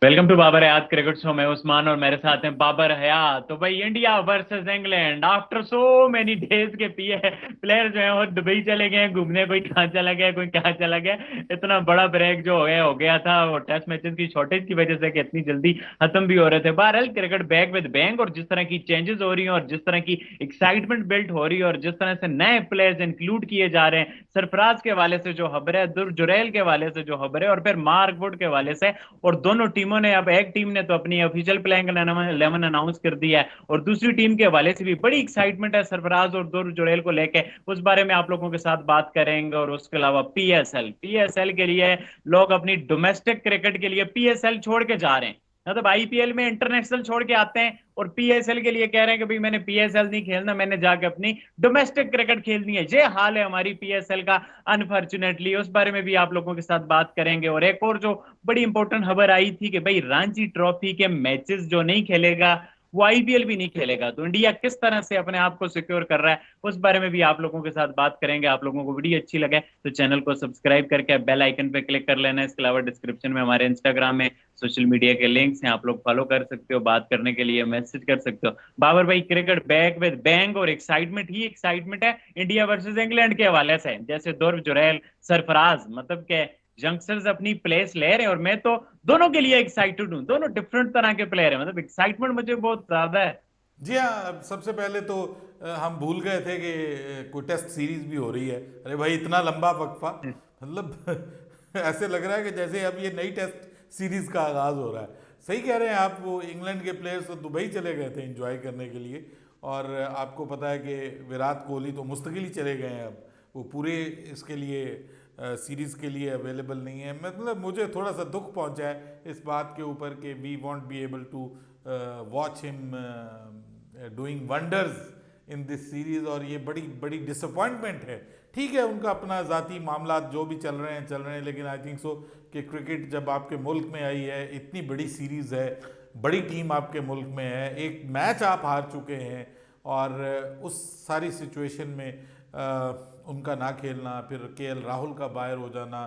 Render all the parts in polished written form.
Welcome to Babar Hayat cricket show में उस्मान और मेरे साथ हैं बाबर हयात। तो भाई India versus England after so many days के पीए प्लेयर जो हैं वो दुबई चले गए हैं घूमने। कोई कहाँ चला गया, कोई कहाँ चला गया। इतना बड़ा ब्रेक जो हो गया था वो टेस्ट मैचेस की शॉर्टेज की वजह से कि इतनी जल्दी खत्म भी हो रहे थे। बहरहाल क्रिकेट बैक विद बैंग, और जिस तरह की चेंजेस हो रही हैं और जिस तरह की एक्साइटमेंट बिल्ड हो रही है और जिस तरह से नए प्लेयर्स इंक्लूड किए जा रहे हैं, सरफराज के हवाले से जो खबर है, दुर्र जुरैल के हवाले से जो खबर है, और फिर मार्क वुड के हवाले से। और दोनों टीमों ने, अब एक टीम ने तो अपनी ऑफिशियल प्लेइंग 11 अनाउंस कर दिया है और दूसरी टीम के हवाले से भी बड़ी एक्साइटमेंट है सरफराज और दुर्र जुरैल को लेके। उस बारे में आप लोगों के साथ बात करेंगे। और उसके अलावा पीएसएल पीएसएल के लिए लोग अपनी डोमेस्टिक क्रिकेट के लिए पीएसएल छोड़ के जा रहे हैं। मतलब आईपीएल में इंटरनेशनल छोड़ के आते हैं और पीएसएल के लिए कह रहे हैं कि भाई मैंने पीएसएल नहीं खेलना, मैंने जाके अपनी डोमेस्टिक क्रिकेट खेलनी है। ये हाल है हमारी पीएसएल का, अनफॉर्चुनेटली। उस बारे में भी आप लोगों के साथ बात करेंगे। और एक और जो बड़ी इंपॉर्टेंट खबर आई थी कि भाई रणजी ट्रॉफी के मैचेस जो नहीं खेलेगा वो आईपीएल भी नहीं खेलेगा, तो इंडिया किस तरह से अपने आप को सिक्योर कर रहा है, उस बारे में भी आप लोगों के साथ बात करेंगे। आप लोगों को वीडियो अच्छी लगे तो चैनल को सब्सक्राइब करके बेल आइकन पे क्लिक कर लेना। इसके अलावा डिस्क्रिप्शन में हमारे इंस्टाग्राम में सोशल मीडिया के लिंक्स हैं, आप लोग फॉलो कर सकते हो, बात करने के लिए मैसेज कर सकते हो। बाबर भाई, क्रिकेट बैक विद बैंग और एक्साइटमेंट ही एक्साइटमेंट है इंडिया वर्सेस इंग्लैंड के हवाले से। जैसे दुर्व जुरैल, सरफराज, मतलब के यंगस्टर्स अपनी प्लेस ले रहे हैं और मैं तो दोनों के लिए एक्साइटेड हूँ। दोनों डिफरेंट तरह के प्लेयर हैं, मतलब एक्साइटमेंट मुझे बहुत ज्यादा है। जी हाँ। अब सबसे पहले तो हम भूल गए थे कि कोई टेस्ट सीरीज भी हो रही है। अरे भाई, इतना लंबा वक्फा, मतलब ऐसे लग रहा है कि जैसे अब ये नई टेस्ट सीरीज का आगाज हो रहा है। सही कह रहे हैं आप। वो इंग्लैंड के प्लेयर्स तो दुबई चले गए थे एंजॉय करने के लिए। और आपको पता है कि विराट कोहली तो मुस्तकिल ही चले गए हैं। अब वो पूरे इसके लिए सीरीज के लिए अवेलेबल नहीं है। मतलब मुझे थोड़ा सा दुख पहुंचा है इस बात के ऊपर कि we won't be able to watch him doing wonders in this series. और ये बड़ी बड़ी डिसअपॉइंटमेंट है। ठीक है, उनका अपना ज़ाती मामला जो भी चल रहे हैं, लेकिन आई थिंक सो कि क्रिकेट जब आपके मुल्क में आई है, इतनी बड़ी सीरीज़ है, बड़ी टीम आपके मुल्क में है, एक मैच आप हार चुके हैं, और उस सारी सिचुएशन में उनका ना खेलना, फिर केएल राहुल का बाहर हो जाना।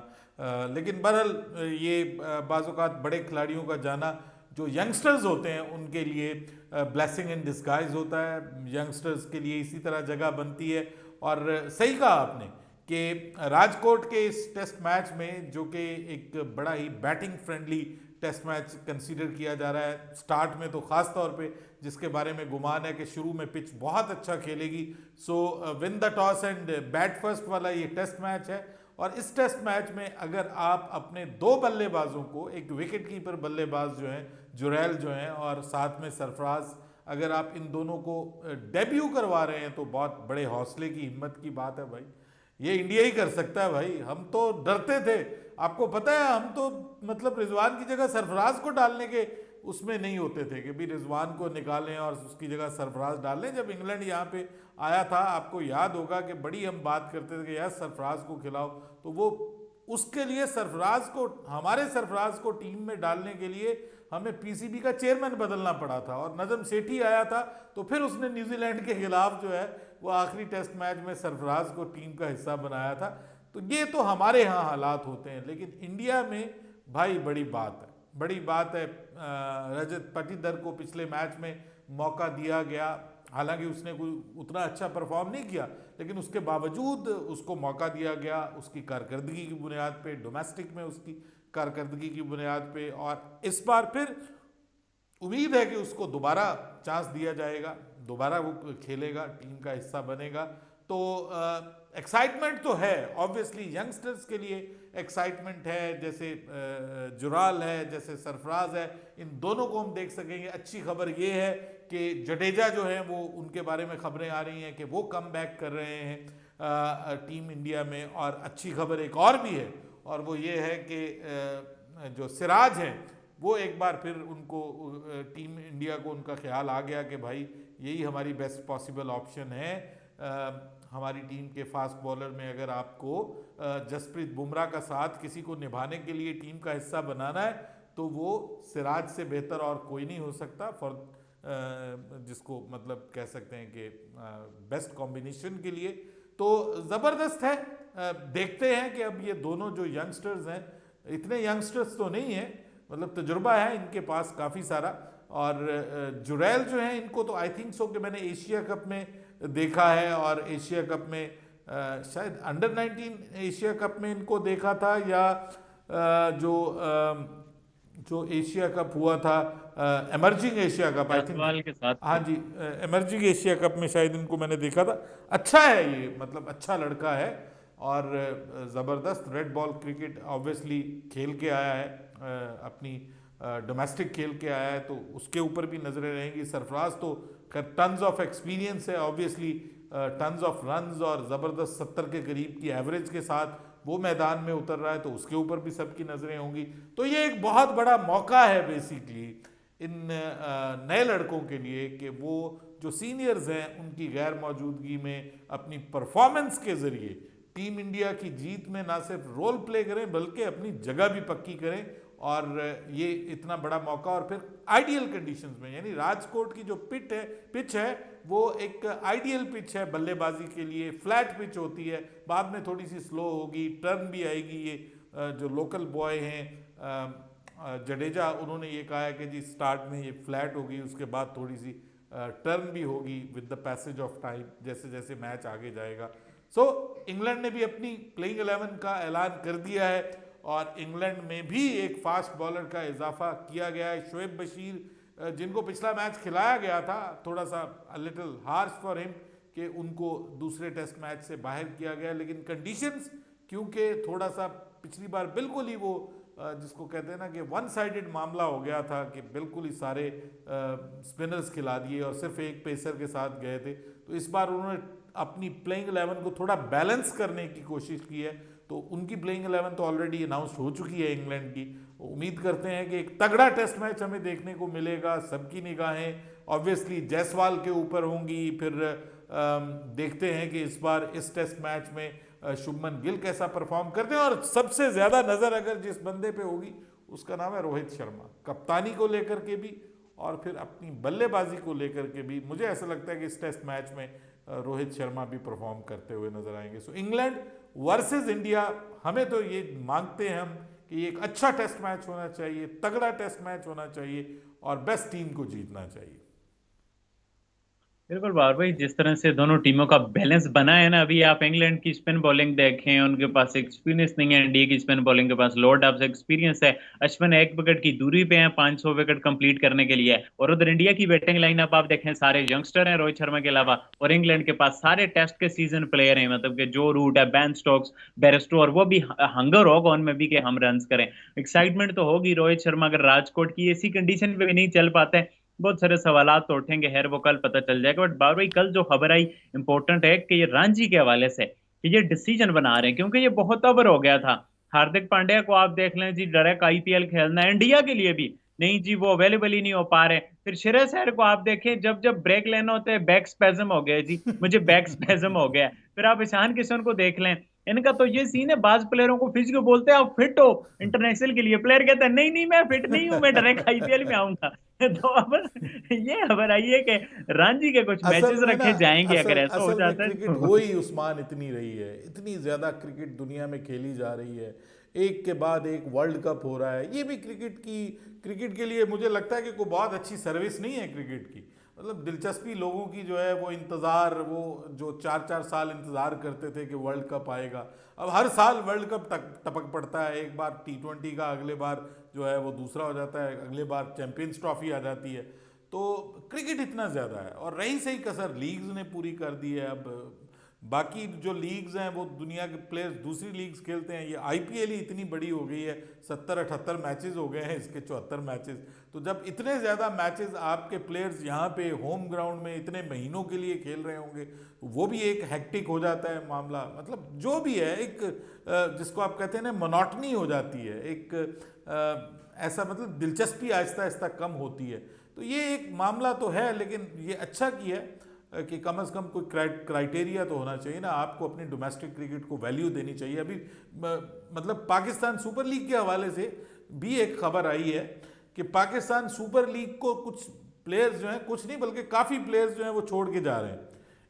लेकिन बहरहाल ये बाज़-औक़ात बड़े खिलाड़ियों का जाना जो यंगस्टर्स होते हैं उनके लिए ब्लेसिंग इन डिस्गाइज होता है। यंगस्टर्स के लिए इसी तरह जगह बनती है। और सही कहा आपने कि राजकोट के इस टेस्ट मैच में, जो कि एक बड़ा ही batting friendly test match consider किया जा रहा है, स्टार्ट में तो ख़ास तौर पे जिसके बारे में गुमान है कि शुरू में पिच बहुत अच्छा खेलेगी। So win the toss and bat first वाला ये टेस्ट मैच है। और इस टेस्ट मैच में अगर आप अपने दो बल्लेबाजों को, एक विकेट कीपर बल्लेबाज जो हैं जुरैल जो हैं, और साथ में सरफराज, अगर आप इन दोनों को डेब्यू करवा रहे हैं तो बहुत बड़े हौसले की, हिम्मत की बात है भाई। ये इंडिया ही कर सकता है भाई। हम तो डरते थे, आपको पता है। हम तो मतलब रिजवान की जगह सरफराज को डालने के उसमें नहीं होते थे कि भी रिजवान को निकालें और उसकी जगह सरफराज डाल लें। जब इंग्लैंड यहाँ पे आया था, आपको याद होगा कि बड़ी हम बात करते थे कि यार सरफराज को खिलाओ। तो वो उसके लिए सरफराज को, हमारे सरफराज को टीम में डालने के लिए हमें पीसीबी का चेयरमैन बदलना पड़ा था। और नजम सेठी आया था, तो फिर उसने न्यूजीलैंड के खिलाफ जो है वो आखिरी टेस्ट मैच में सरफराज को टीम का हिस्सा बनाया था। तो ये तो हमारे यहाँ हालात होते हैं, लेकिन इंडिया में भाई बड़ी बात है, बड़ी बात है। रजत पाटीदार को पिछले मैच में मौका दिया गया। हालांकि उसने कोई उतना अच्छा परफॉर्म नहीं किया, लेकिन उसके बावजूद उसको मौका दिया गया उसकी कारकर्दगी की बुनियाद पे, डोमेस्टिक में उसकी कारकर्दगी की बुनियाद पे। और इस बार फिर उम्मीद है कि उसको दोबारा चांस दिया जाएगा, दोबारा वो खेलेगा, टीम का हिस्सा बनेगा। तो एक्साइटमेंट तो है ऑब्वियसली, यंगस्टर्स के लिए एक्साइटमेंट है। जैसे जुराल है, जैसे सरफराज है, इन दोनों को हम देख सकेंगे। अच्छी खबर ये है कि जडेजा जो है वो, उनके बारे में खबरें आ रही हैं कि वो कम बैक कर रहे हैं टीम इंडिया में। और अच्छी खबर एक और भी है, और वो ये है कि जो सिराज हैं वो एक बार फिर उनको, टीम इंडिया को उनका ख्याल आ गया कि भाई यही हमारी बेस्ट पॉसिबल ऑप्शन है। हमारी टीम के फास्ट बॉलर में अगर आपको जसप्रीत बुमराह का साथ किसी को निभाने के लिए टीम का हिस्सा बनाना है, तो वो सिराज से बेहतर और कोई नहीं हो सकता फॉर, जिसको मतलब कह सकते हैं कि बेस्ट कॉम्बिनेशन के लिए। तो ज़बरदस्त है। देखते हैं कि अब ये दोनों जो यंगस्टर्स हैं, इतने यंगस्टर्स तो नहीं हैं, मतलब तजुर्बा है इनके पास काफ़ी सारा। और जुरैल जो है इनको तो आई थिंक सो कि मैंने एशिया कप में देखा है, और एशिया कप में शायद अंडर 19 एशिया कप में इनको देखा था, या जो एशिया कप हुआ था, emerging Asia cup I think. Jaiswal के साथ हाँ थे। जी, एमर्जिंग एशिया कप में शायद इनको मैंने देखा था। अच्छा है ये, मतलब अच्छा लड़का है, और ज़बरदस्त रेड बॉल क्रिकेट ऑब्वियसली खेल के आया है, अपनी डोमेस्टिक खेल के आया है, तो उसके ऊपर भी नज़रें रहेंगी। सरफराज तो खैर टन्स ऑफ एक्सपीरियंस है ऑब्वियसली, टन्स ऑफ रन्स और ज़बरदस्त 70 के करीब की एवरेज के साथ वो मैदान में उतर रहा है, तो उसके ऊपर भी सबकी नज़रें होंगी। तो ये एक बहुत बड़ा मौका है बेसिकली इन नए लड़कों के लिए कि वो जो सीनियर्स हैं उनकी गैर मौजूदगी में अपनी परफॉर्मेंस के ज़रिए टीम इंडिया की जीत में ना सिर्फ रोल प्ले करें बल्कि अपनी जगह भी पक्की करें। और ये इतना बड़ा मौका, और फिर आइडियल कंडीशंस में, यानी राजकोट की जो पिच है वो एक आइडियल पिच है बल्लेबाजी के लिए। फ्लैट पिच होती है, बाद में थोड़ी सी स्लो होगी, टर्न भी आएगी। ये जो लोकल बॉय हैं जडेजा, उन्होंने ये कहा है कि जी स्टार्ट में ये फ्लैट होगी, उसके बाद थोड़ी सी टर्न भी होगी with the passage of time, जैसे जैसे मैच आगे जाएगा। सो इंग्लैंड ने भी अपनी प्लेइंग 11 का ऐलान कर दिया है, और इंग्लैंड में भी एक फास्ट बॉलर का इजाफा किया गया है। शोएब बशीर जिनको पिछला मैच खिलाया गया था, थोड़ा सा लिटिल हार्श फॉर हिम कि उनको दूसरे टेस्ट मैच से बाहर किया गया, लेकिन कंडीशंस क्योंकि थोड़ा सा पिछली बार बिल्कुल ही वो जिसको कहते हैं ना कि वन साइडेड मामला हो गया था कि बिल्कुल ही सारे स्पिनर्स खिला दिए और सिर्फ एक पेसर के साथ गए थे, तो इस बार उन्होंने अपनी प्लेइंग 11 को थोड़ा बैलेंस करने की कोशिश की है। तो उनकी प्लेइंग 11 तो ऑलरेडी अनाउंस हो चुकी है इंग्लैंड की। उम्मीद करते हैं कि एक तगड़ा टेस्ट मैच हमें देखने को मिलेगा। सबकी निगाहें ऑब्वियसली जायसवाल के ऊपर होंगी। फिर देखते हैं कि इस बार इस टेस्ट मैच में शुभमन गिल कैसा परफॉर्म करते हैं, और सबसे ज़्यादा नज़र अगर जिस बंदे पे होगी उसका नाम है रोहित शर्मा। कप्तानी को लेकर के भी और फिर अपनी बल्लेबाजी को लेकर के भी मुझे ऐसा लगता है कि इस टेस्ट मैच में रोहित शर्मा भी परफॉर्म करते हुए नजर आएंगे। सो इंग्लैंड वर्सेस इंडिया, हमें तो ये मांगते हैं हम कि ये एक अच्छा टेस्ट मैच होना चाहिए, तगड़ा टेस्ट मैच होना चाहिए, और बेस्ट टीम को जीतना चाहिए। बिल्कुल बार भाई, जिस तरह से दोनों टीमों का बैलेंस बना है ना, अभी आप इंग्लैंड की स्पिन बॉलिंग देखें, उनके पास एक्सपीरियंस नहीं है। इंडिया की स्पिन बॉलिंग के पास लॉर्ड ऑफ एक्सपीरियंस है। अश्विन एक विकेट की दूरी पे हैं 500 विकेट कंप्लीट करने के लिए। और उधर इंडिया की बैटिंग लाइनअप आप देखें, सारे यंगस्टर हैं रोहित शर्मा के अलावा। और इंग्लैंड के पास सारे टेस्ट के सीजन प्लेयर हैं, मतलब कि जो रूट है, बैन स्टोक्स, बेयरस्टो, और वो भी हंगर होगा उनमें भी कि हम रन करें। एक्साइटमेंट तो होगी। रोहित शर्मा अगर राजकोट की ऐसी कंडीशन पे भी नहीं चल पाते, बहुत सारे सवालात तो उठेंगे। खैर वो कल पता चल जाएगा। बट बार भाई, कल जो खबर आई इंपॉर्टेंट है कि ये रांची के हवाले से कि ये डिसीजन बना रहे हैं, क्योंकि ये बहुत ओवर हो गया था। हार्दिक पांड्या को आप देख लें जी, डायरेक्ट आईपीएल खेलना है इंडिया के लिए भी, नहीं जी वो अवेलेबल ही नहीं हो पा रहे। फिर श्रेयस अय्यर को आप देखें, जब जब ब्रेक लेना होता है बैक स्पैज्म हो गया जी, मुझे बैक स्पैज्म हो गया। फिर आप ईशान किशन को देख लें, इनका तो ये सीन है, बाज प्लेयरों को फिजियो बोलते हैं आप फिट हो इंटरनेशनल के लिए, प्लेयर कहते हैं नहीं नहीं मैं फिट नहीं हूं, मैं डायरेक्ट आईपीएल में आऊंगा। तो अब ये खबर आई है कि रांची के कुछ असल मैचेस में ना, रखे जाएंगे, अगर असल ऐसा हो असल में जाता है क्रिकेट तो। हो ही उस्मान इतनी रही है, इतनी ज़्यादा क्रिकेट दुनिया में खेली जा रही है, एक के बाद एक वर्ल्ड कप हो रहा है। ये भी क्रिकेट के लिए मुझे लगता है कि कोई बहुत अच्छी सर्विस नहीं है क्रिकेट की। मतलब दिलचस्पी लोगों की जो है वो इंतज़ार, वो जो 4-4 साल इंतज़ार करते थे कि वर्ल्ड कप आएगा, अब हर साल वर्ल्ड कप तक टपक पड़ता है। एक बार T20 का, अगले बार जो है वो दूसरा हो जाता है, अगले बार चैंपियंस ट्रॉफी आ जाती है। तो क्रिकेट इतना ज़्यादा है, और रही सही कसर लीग्स ने पूरी कर दी है। अब बाकी जो लीग्स हैं वो दुनिया के प्लेयर्स दूसरी लीग्स खेलते हैं, ये आईपीएल ही इतनी बड़ी हो गई है, 70-78 मैचेस हो गए हैं, इसके 74 मैचेस। तो जब इतने ज़्यादा मैचेस आपके प्लेयर्स यहाँ पे होम ग्राउंड में इतने महीनों के लिए खेल रहे होंगे, तो वो भी एक हेक्टिक हो जाता है मामला। मतलब जो भी है एक जिसको आप कहते हैं ना मोनोटनी हो जाती है, एक ऐसा मतलब दिलचस्पी आहिस्ता आहिस्ता कम होती है। तो ये एक मामला तो है, लेकिन ये अच्छा किया है कि कम से कम कोई क्राइटेरिया तो होना चाहिए ना, आपको अपनी डोमेस्टिक क्रिकेट को वैल्यू देनी चाहिए। अभी मतलब पाकिस्तान सुपर लीग के हवाले से भी एक खबर आई है कि पाकिस्तान सुपर लीग को कुछ प्लेयर्स जो हैं, कुछ नहीं बल्कि काफ़ी प्लेयर्स जो हैं वो छोड़ के जा रहे हैं,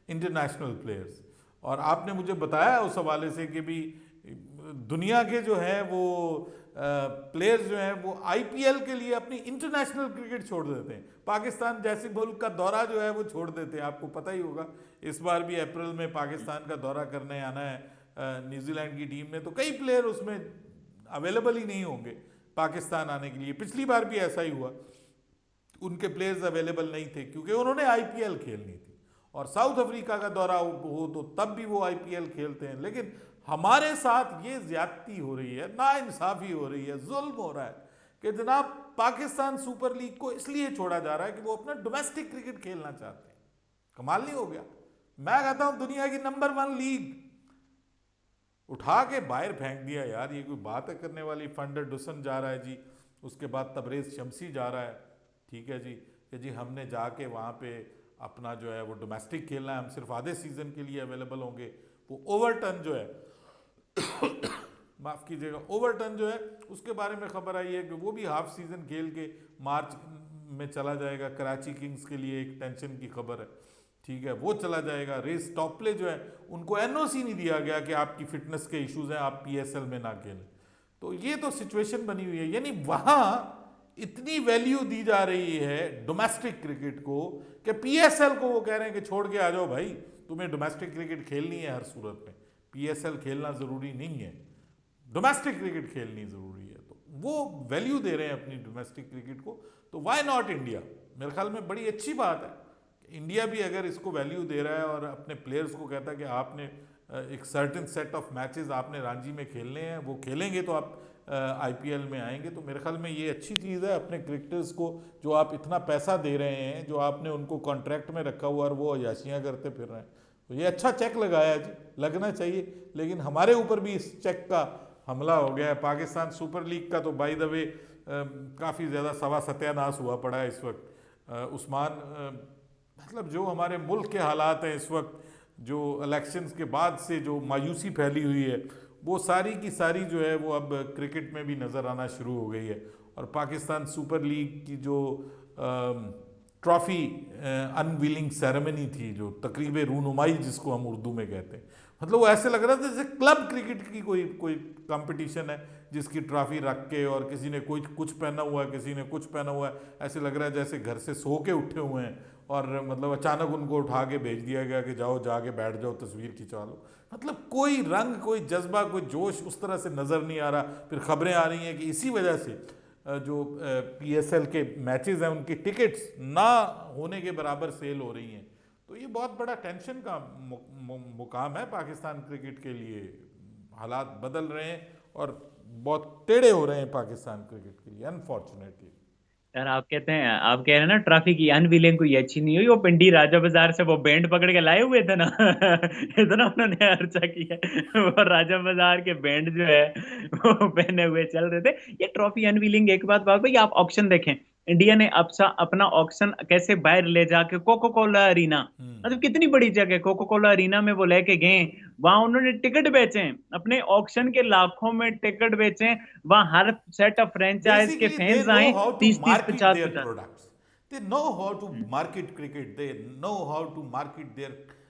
इंटरनेशनल प्लेयर्स। और आपने मुझे बताया उस हवाले से कि भी दुनिया के जो है वो प्लेयर्स जो हैं वो आईपीएल के लिए अपनी इंटरनेशनल क्रिकेट छोड़ देते हैं, पाकिस्तान जैसे मुल्क का दौरा जो है वो छोड़ देते हैं। आपको पता ही होगा इस बार भी अप्रैल में पाकिस्तान का दौरा करने आना है न्यूजीलैंड की टीम ने, तो कई प्लेयर उसमें अवेलेबल ही नहीं होंगे पाकिस्तान आने के लिए। पिछली बार भी ऐसा ही हुआ, उनके प्लेयर्स अवेलेबल नहीं थे क्योंकि उन्होंने आईपीएल खेलनी थी। और साउथ अफ्रीका का दौरा हो तो तब भी वो आईपीएल खेलते हैं। लेकिन हमारे साथ ये ज्यादती हो रही है, नाइंसाफी हो रही है, जुल्म हो रहा है कि जनाब पाकिस्तान सुपर लीग को इसलिए छोड़ा जा रहा है कि वो अपना डोमेस्टिक क्रिकेट खेलना चाहते हैं। कमाल नहीं हो गया? मैं कहता हूं दुनिया की नंबर 1 लीग उठा के बाहर फेंक दिया यार। ये कोई बात है करने वाली? फंडर डुसन जा रहा है जी, उसके बाद तबरेज शमसी जा रहा है, ठीक है जी, कि जी हमने जाके वहाँ पे अपना जो है वो डोमेस्टिक खेलना है, हम सिर्फ आधे सीजन के लिए अवेलेबल होंगे। वो ओवरटन जो है माफ़ कीजिएगा, ओवरटन जो है उसके बारे में खबर आई है कि वो भी हाफ सीजन खेल के मार्च में चला जाएगा। कराची किंग्स के लिए एक टेंशन की खबर है, ठीक है, वो चला जाएगा। रेस टॉपले जो है उनको एनओसी नहीं दिया गया कि आपकी फिटनेस के इश्यूज हैं, आप पीएसएल में ना खेलें। तो ये तो सिचुएशन बनी हुई है, यानी वहाँ इतनी वैल्यू दी जा रही है डोमेस्टिक क्रिकेट को कि पीएसएल को वो कह रहे हैं कि छोड़ के आ जाओ भाई, तुम्हें डोमेस्टिक क्रिकेट खेलनी है हर सूरत में, पीएसएल खेलना ज़रूरी नहीं है, डोमेस्टिक क्रिकेट खेलनी ज़रूरी है। तो वो वैल्यू दे रहे हैं अपनी डोमेस्टिक क्रिकेट को, तो वाई नॉट इंडिया? मेरे ख्याल में बड़ी अच्छी बात है। इंडिया भी अगर इसको वैल्यू दे रहा है और अपने प्लेयर्स को कहता है कि आपने एक सर्टेन सेट ऑफ मैचेस आपने रांची में खेलने हैं, वो खेलेंगे तो आप आईपीएल में आएंगे, तो मेरे ख्याल में ये अच्छी चीज़ है। अपने क्रिकेटर्स को जो आप इतना पैसा दे रहे हैं, जो आपने उनको कॉन्ट्रैक्ट में रखा हुआ और वो अयाशियाँ करते फिर रहे हैं, तो ये अच्छा चेक लगाया जी, लगना चाहिए। लेकिन हमारे ऊपर भी इस चेक का हमला हो गया है। पाकिस्तान सुपर लीग का तो बाय द वे काफ़ी ज़्यादा सवा सत्यानाश हुआ पड़ा है इस वक्त। उस्मान मतलब जो हमारे मुल्क के हालात हैं इस वक्त, जो इलेक्शंस के बाद से जो मायूसी फैली हुई है, वो सारी की सारी जो है वो अब क्रिकेट में भी नज़र आना शुरू हो गई है। और पाकिस्तान सुपर लीग की जो ट्रॉफ़ी अनवीलिंग सेरेमनी थी, जो तकरीब रूनुमाई जिसको हम उर्दू में कहते हैं, मतलब वो ऐसे लग रहा था जैसे क्लब क्रिकेट की कोई कंपटीशन है जिसकी ट्रॉफी रख के, और किसी ने कोई कुछ पहना हुआ है, किसी ने कुछ पहना हुआ है, ऐसे लग रहा है जैसे घर से सो के उठे हुए हैं और मतलब अचानक उनको उठा के भेज दिया गया कि जाओ जाके बैठ जाओ, तस्वीर खिंचवा लो। मतलब कोई रंग, कोई जज्बा, कोई जोश उस तरह से नज़र नहीं आ रहा। फिर खबरें आ रही हैं कि इसी वजह से जो पीएसएल के मैचेस हैं उनकी टिकट्स ना होने के बराबर सेल हो रही हैं। तो ये बहुत बड़ा टेंशन का मुकाम है पाकिस्तान क्रिकेट के लिए। हालात बदल रहे हैं और बहुत टेढ़े हो रहे हैं पाकिस्तान क्रिकेट के लिए, अनफॉर्चुनेटली। यार आप कहते हैं, आप कह रहे हैं ना ट्रॉफी की अनवीलिंग कोई अच्छी नहीं हुई, वो पिंडी राजा बाजार से वो बैंड पकड़ के लाए हुए थे ना इतना उन्होंने खर्चा किया, वो राजा बाजार के बैंड जो है वो पहने हुए चल रहे थे। ये ट्रॉफी अनवीलिंग एक बात भाई, आप ऑक्शन देखें, इंडिया ने अपना ऑक्शन कैसे बाहर ले जाके कोको कोला अरीना, मतलब कितनी बड़ी जगह कोको कोला अरीना में वो लेके गए, वहां उन्होंने टिकट बेचे, अपने ऑक्शन के लाखों में टिकट बेचे, वहां हर सेट ऑफ फ्रेंचाइज के Basically, they फैंस know आए, how to 30-30 market their 50-50। products. They know how to market cricket. They know how to market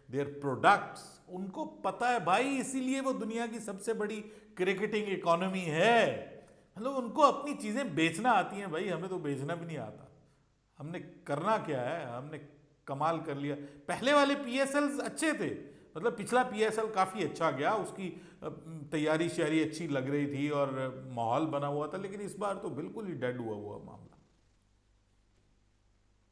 their products. उनको पता है भाई, इसीलिए वो दुनिया की सबसे बड़ी क्रिकेटिंग इकोनॉमी है। मतलब उनको अपनी चीज़ें बेचना आती हैं भाई, हमें तो बेचना भी नहीं आता। हमने करना क्या है, हमने कमाल कर लिया। पहले वाले पीएसएल अच्छे थे, मतलब पिछला पीएसएल काफ़ी अच्छा गया, उसकी तैयारी श्यारी अच्छी लग रही थी और माहौल बना हुआ था। लेकिन इस बार तो बिल्कुल ही डेड हुआ मामला।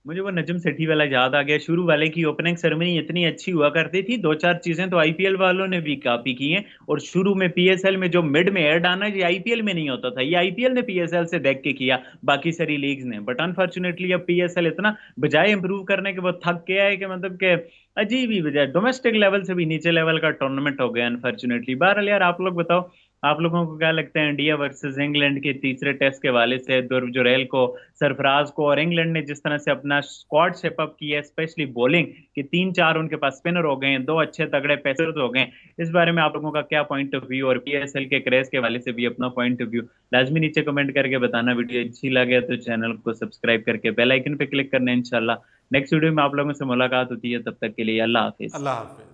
मुझे वो नजम सेठी वाला याद आ गया, शुरू वाले की ओपनिंग सेरेमनी इतनी अच्छी हुआ करती थी, दो चार चीजें तो आईपीएल वालों ने भी कॉपी की हैं। और शुरू में पीएसएल में जो मिड में ऐड आना, ये आईपीएल में नहीं होता था, ये आईपीएल ने पीएसएल से देख के किया, बाकी सारी लीग्स ने। बट अनफॉर्चुनेटली अब पीएसएल इतना बजाय इंप्रूव करने के वो थक गया है कि मतलब के अजीब ही बजाय डोमेस्टिक लेवल से भी नीचे लेवल का टूर्नामेंट हो गया अनफॉर्चुनेटली। बहरहाल यार, आप लोग बताओ, आप लोगों को क्या लगता है इंडिया वर्सेस इंग्लैंड के तीसरे टेस्ट के हवाले से, दुर्व जुरैल को, सरफराज को, और इंग्लैंड ने जिस तरह से अपना स्क्वाड शेप अप किया, स्पेशली बॉलिंग कि 3-4 उनके पास स्पिनर हो गए हैं, 2 अच्छे तगड़े पेसर्स हो गए, इस बारे में आप लोगों का क्या पॉइंट ऑफ व्यू, और पीएसएल के क्रेज के हवाले से भी अपना पॉइंट ऑफ व्यू लाजमी नीचे कमेंट करके बताना। वीडियो अच्छी लगे तो चैनल को सब्सक्राइब करके बेल आइकन पे क्लिक करना। इंशाल्लाह नेक्स्ट वीडियो में आप लोगों से मुलाकात होती है, तब तक के लिए अल्लाह हाफिज। अल्लाह हाफिज।